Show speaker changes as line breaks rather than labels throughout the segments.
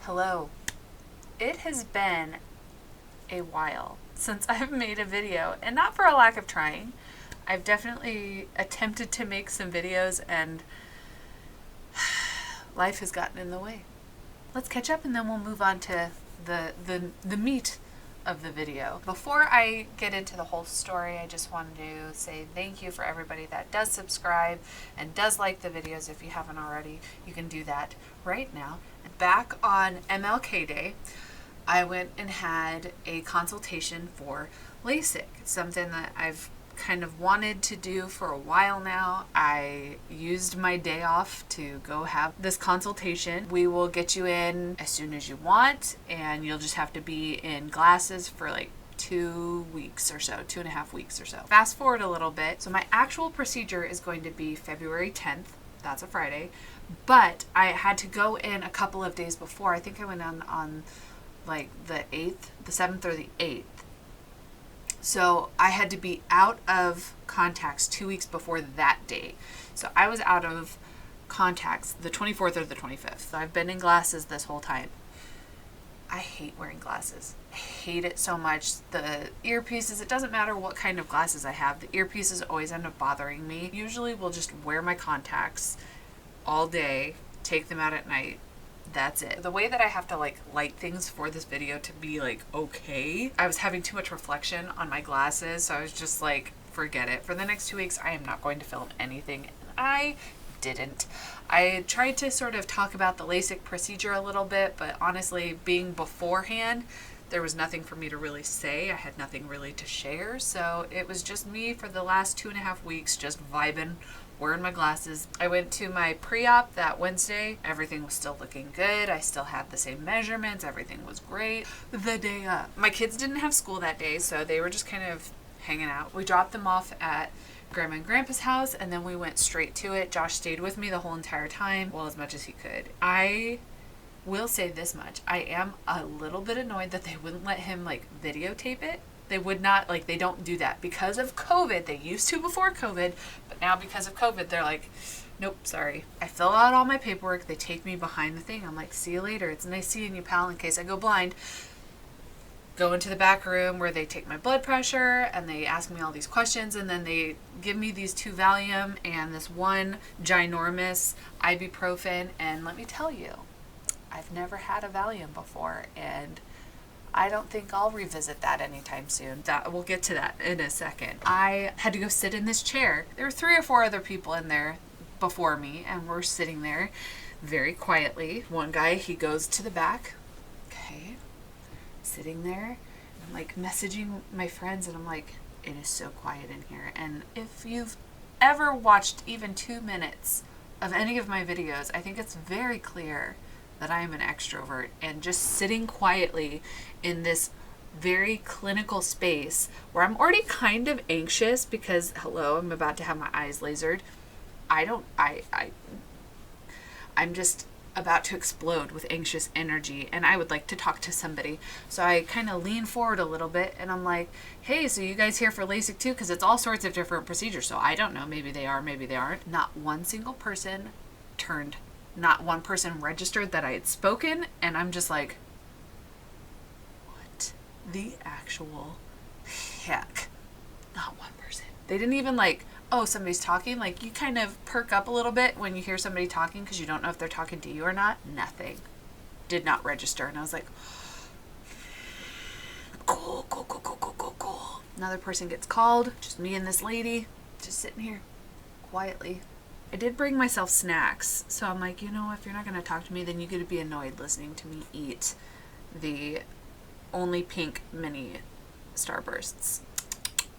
Hello. It has been a while since I've made a video, and not for a lack of trying. I've definitely attempted to make some videos, and life has gotten in the way. Let's catch up, and then we'll move on to the meat of the video. Before I get into the whole story, I just wanted to say thank you for everybody that does subscribe and does like the videos. If you haven't already, you can do that right now. Back on MLK Day, I went and had a consultation for LASIK. It's something that I've kind of wanted to do for a while now. I used my day off to go have this consultation. We will get you in as soon as you want, and you'll just have to be in glasses for like 2 weeks or so, 2.5 weeks or so. Fast forward a little bit. So my actual procedure is going to be February 10th. That's a Friday. But I had to go in a couple of days before. I think I went on like the 8th, the 7th or the 8th. So I had to be out of contacts 2 weeks before that date. So I was out of contacts the 24th or the 25th. So I've been in glasses this whole time. I hate wearing glasses. I hate it so much. The earpieces, it doesn't matter what kind of glasses I have. The earpieces always end up bothering me. Usually we'll just wear my contacts all day, take them out at night. That's it. The way that I have to like light things for this video to be like okay, I was having too much reflection on my glasses, so I was just like, forget it. For the next 2 weeks, I am not going to film anything. And I didn't. I tried to sort of talk about the LASIK procedure a little bit, but honestly, being beforehand, there was nothing for me to really say. I had nothing really to share, so it was just me for the last 2.5 weeks just vibing, wearing my glasses. I went to my pre-op that Wednesday. Everything was still looking good. I still had the same measurements. Everything was great. The day up, my kids didn't have school that day, so they were just kind of hanging out. We dropped them off at Grandma and Grandpa's house, and then we went straight to it. Josh stayed with me the whole entire time, well, as much as he could. I will say this much. I am a little bit annoyed that they wouldn't let him like videotape it. They would not, like, they don't do that because of COVID. They used to before COVID, but now because of COVID, they're like, nope, sorry. I fill out all my paperwork. They take me behind the thing. I'm like, see you later. It's nice seeing you, pal, in case I go blind. Go into the back room where they take my blood pressure and they ask me all these questions, and then they give me these 2 Valium and this 1 ginormous ibuprofen. And let me tell you, I've never had a Valium before, and I don't think I'll revisit that anytime soon. We'll get to that in a second. I had to go sit in this chair. There were 3 or 4 other people in there before me, and we're sitting there very quietly. One guy, he goes to the back. Okay. Sitting there. I'm like messaging my friends, and I'm like, it is so quiet in here. And if you've ever watched even 2 minutes of any of my videos, I think it's very clear that I am an extrovert, and just sitting quietly in this very clinical space where I'm already kind of anxious because, hello, I'm about to have my eyes lasered. I'm just about to explode with anxious energy, and I would like to talk to somebody. So I kind of lean forward a little bit, and I'm like, hey, so you guys here for LASIK too? Because it's all sorts of different procedures, so I don't know. Maybe they are, maybe they aren't. Not one single person turned. Not one person registered that I had spoken, and I'm just like, what the actual heck? Not one person. They didn't even like, oh, somebody's talking. Like, you kind of perk up a little bit when you hear somebody talking because you don't know if they're talking to you or not. Nothing. Did not register. And I was like, cool. Another person gets called. Just me and this lady just sitting here quietly. I did bring myself snacks, so I'm like, you know, if you're not going to talk to me, then you get to be annoyed listening to me eat the only pink mini Starbursts.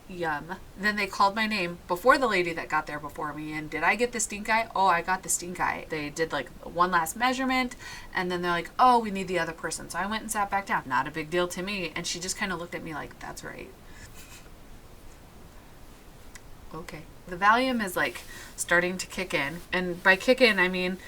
Yum. Then they called my name before the lady that got there before me, and did I get the stink eye? Oh, I got the stink eye. They did like one last measurement, and then they're like, oh, we need the other person. So I went and sat back down. Not a big deal to me, and she just kind of looked at me like, that's right. Okay. The Valium is like starting to kick in, and by kick in I mean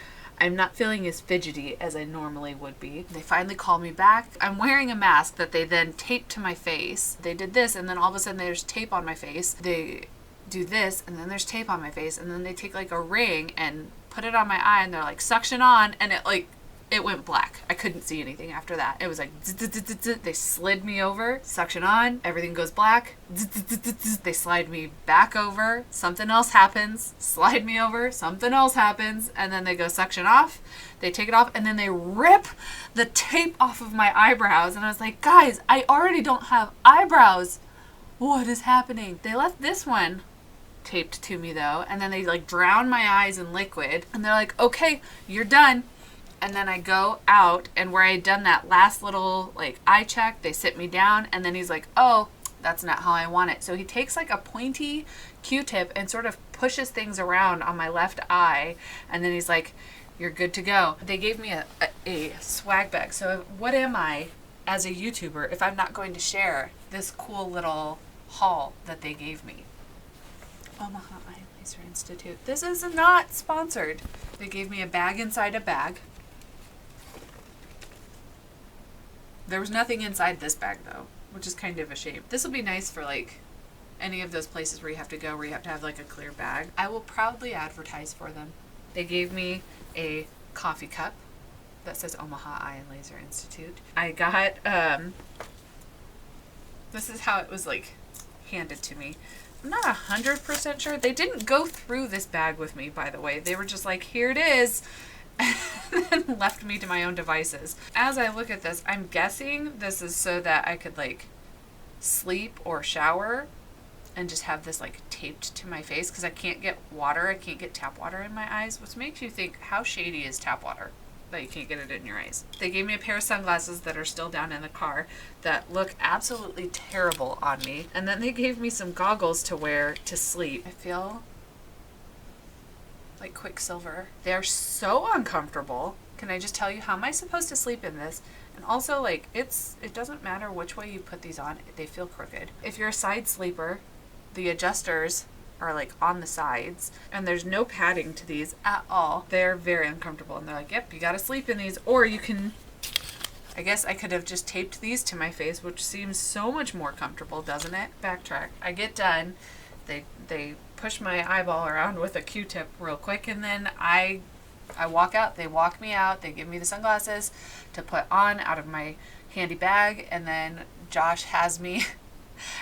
I'm not feeling as fidgety as I normally would be. They finally call me back. I'm wearing a mask that they then taped to my face. They did this, and then all of a sudden there's tape on my face. They do this, and then there's tape on my face, and then they take like a ring and put it on my eye, and they're like, suction on, and it like it went black. I couldn't see anything after that. It was like, they slid me over, suction on, everything goes black. They slide me back over, something else happens, slide me over, something else happens, and then they go suction off, they take it off, and then they rip the tape off of my eyebrows. And I was like, guys, I already don't have eyebrows. What is happening? They left this one taped to me though, and then they like drown my eyes in liquid, and they're like, okay, you're done. And then I go out, and where I had done that last little like eye check, they sit me down, and then he's like, oh, that's not how I want it. So he takes like a pointy Q-tip and sort of pushes things around on my left eye, and then he's like, you're good to go. They gave me a swag bag. So what am I as a YouTuber if I'm not going to share this cool little haul that they gave me? Omaha Eye Laser Institute. This is not sponsored. They gave me a bag inside a bag. There was nothing inside this bag though, which is kind of a shame. This will be nice for like any of those places where you have to go, where you have to have like a clear bag. I will proudly advertise for them. They gave me a coffee cup that says Omaha Eye Laser Institute. I got, this is how it was like handed to me. I'm not 100% sure. They didn't go through this bag with me, by the way. They were just like, here it is, and then left me to my own devices. As I look at this, I'm guessing this is so that I could like sleep or shower and just have this like taped to my face, because I can't get water. I can't get tap water in my eyes, which makes you think, how shady is tap water that you can't get it in your eyes? They gave me a pair of sunglasses that are still down in the car that look absolutely terrible on me. And then they gave me some goggles to wear to sleep. I feel like Quicksilver. They're so uncomfortable. Can I just tell you, how am I supposed to sleep in this? And also, like, it doesn't matter which way you put these on, they feel crooked. If you're a side sleeper, the adjusters are like on the sides, and there's no padding to these at all. They're very uncomfortable, and they're like, yep, you gotta sleep in these, or you can, I guess I could have just taped these to my face, which seems so much more comfortable, doesn't it? Backtrack. I get done, they push my eyeball around with a Q-tip real quick, and then I walk out. They walk me out. They give me the sunglasses to put on out of my handy bag, and then Josh has me.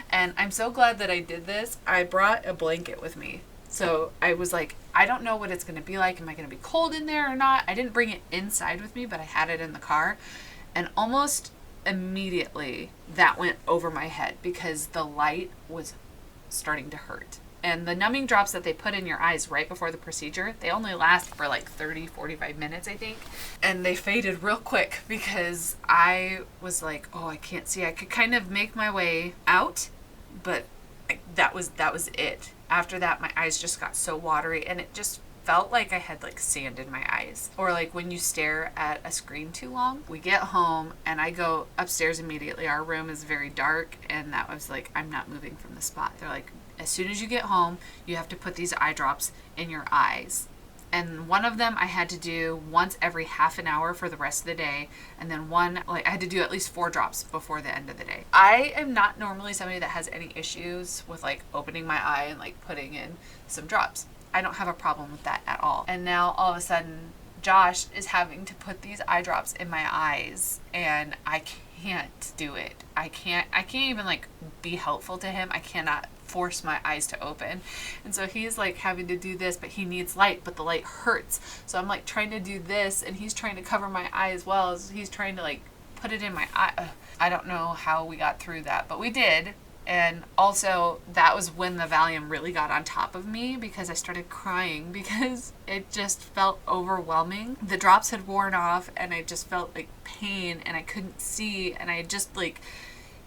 And I'm so glad that I did this. I brought a blanket with me. So I was like, I don't know what it's going to be like. Am I going to be cold in there or not? I didn't bring it inside with me, but I had it in the car. And almost immediately that went over my head because the light was starting to hurt. And the numbing drops that they put in your eyes right before the procedure, they only last for like 30, 45 minutes, I think. And they faded real quick because I was like, oh, I can't see. I could kind of make my way out, but that was it. After that, my eyes just got so watery, and it just felt like I had like sand in my eyes. Or like when you stare at a screen too long. We get home and I go upstairs immediately. Our room is very dark, and that was like, I'm not moving from the spot. They're like, as soon as you get home, you have to put these eye drops in your eyes. And one of them I had to do once every half an hour for the rest of the day. And then one, like I had to do at least 4 drops before the end of the day. I am not normally somebody that has any issues with like opening my eye and like putting in some drops. I don't have a problem with that at all. And now all of a sudden, Josh is having to put these eye drops in my eyes, and I can't do it. I can't even like be helpful to him. I cannot force my eyes to open. And so he's like having to do this, but he needs light, but the light hurts. So I'm like trying to do this, and he's trying to cover my eye as well as he's trying to like put it in my eye. I don't know how we got through that, but we did. And also that was when the Valium really got on top of me, because I started crying because it just felt overwhelming. The drops had worn off, and I just felt like pain, and I couldn't see, and I just like,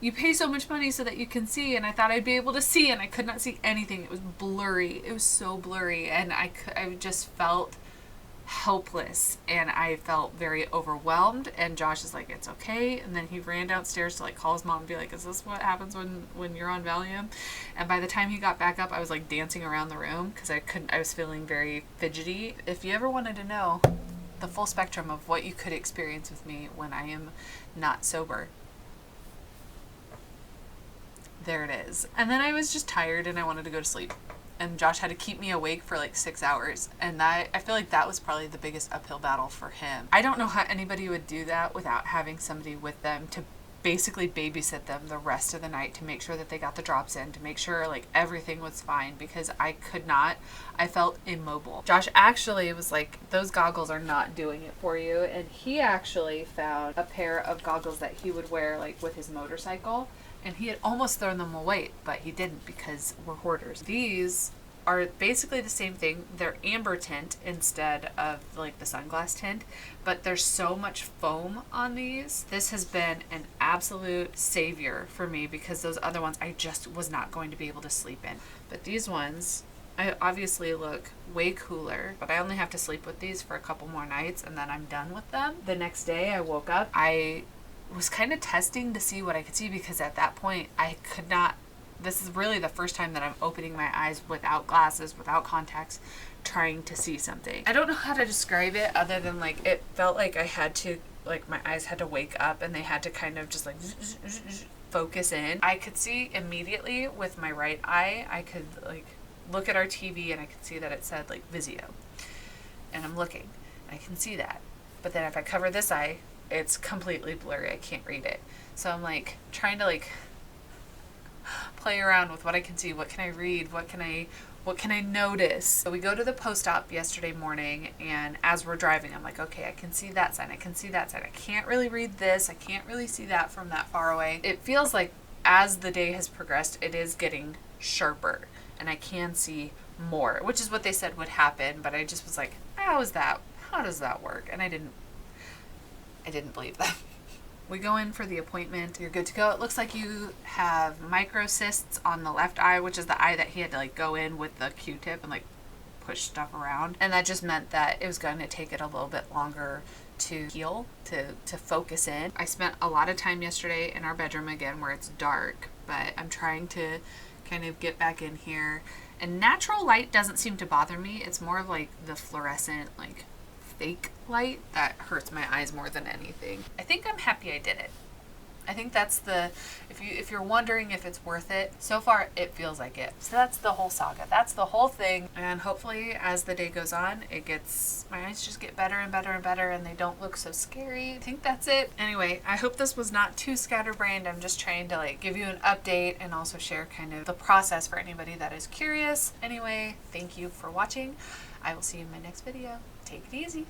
you pay so much money so that you can see, and I thought I'd be able to see, and I could not see anything. It was blurry. It was so blurry, and I just felt helpless, and I felt very overwhelmed. And Josh is like, it's okay. And then he ran downstairs to like call his mom and be like, is this what happens when you're on Valium? And by the time he got back up, I was like dancing around the room because I was feeling very fidgety. If you ever wanted to know the full spectrum of what you could experience with me when I am not sober, there it is. And then I was just tired and I wanted to go to sleep. and Josh had to keep me awake for like 6 hours. And I feel like that was probably the biggest uphill battle for him. I don't know how anybody would do that without having somebody with them to basically babysit them the rest of the night, to make sure that they got the drops in, to make sure like everything was fine, because I could not. I felt immobile. Josh actually was like, those goggles are not doing it for you, and he actually found a pair of goggles that he would wear like with his motorcycle, and he had almost thrown them away, but he didn't because we're hoarders. These are basically the same thing. They're amber tint instead of like the sunglass tint, but there's so much foam on these. This has been an absolute savior for me, because those other ones I just was not going to be able to sleep in. But these ones, I obviously look way cooler, but I only have to sleep with these for a couple more nights and then I'm done with them. The next day I woke up, I was kind of testing to see what I could see, because at that point I could not. This is really the first time that I'm opening my eyes without glasses, without contacts, trying to see something. I don't know how to describe it other than like it felt like I had to, like my eyes had to wake up and they had to kind of just like focus in. I could see immediately with my right eye. I could like look at our TV and I could see that it said like Vizio. And I'm looking. I can see that. But then if I cover this eye, it's completely blurry. I can't read it. So I'm like trying to like play around with what I can see. What can I read? What can I notice? So we go to the post op yesterday morning, and as we're driving, I'm like, okay, I can see that sign. I can see that sign. I can't really read this. I can't really see that from that far away. It feels like as the day has progressed, it is getting sharper and I can see more, which is what they said would happen. But I just was like, how is that? How does that work? And I didn't believe that. We go in for the appointment. You're good to go. It looks like you have microcysts on the left eye, which is the eye that he had to like go in with the Q-tip and like push stuff around. And that just meant that it was going to take it a little bit longer to heal, to focus in. I spent a lot of time yesterday in our bedroom again where it's dark, but I'm trying to kind of get back in here. And natural light doesn't seem to bother me. It's more of like the fluorescent, like fake light that hurts my eyes more than anything. I think I'm happy I did it. I think that's the, if you're wondering if it's worth it, so far it feels like it. So that's the whole saga. That's the whole thing. And hopefully as the day goes on, my eyes just get better and better and better and they don't look so scary. I think that's it. Anyway, I hope this was not too scatterbrained. I'm just trying to like give you an update and also share kind of the process for anybody that is curious. Anyway, thank you for watching. I will see you in my next video. Take it easy.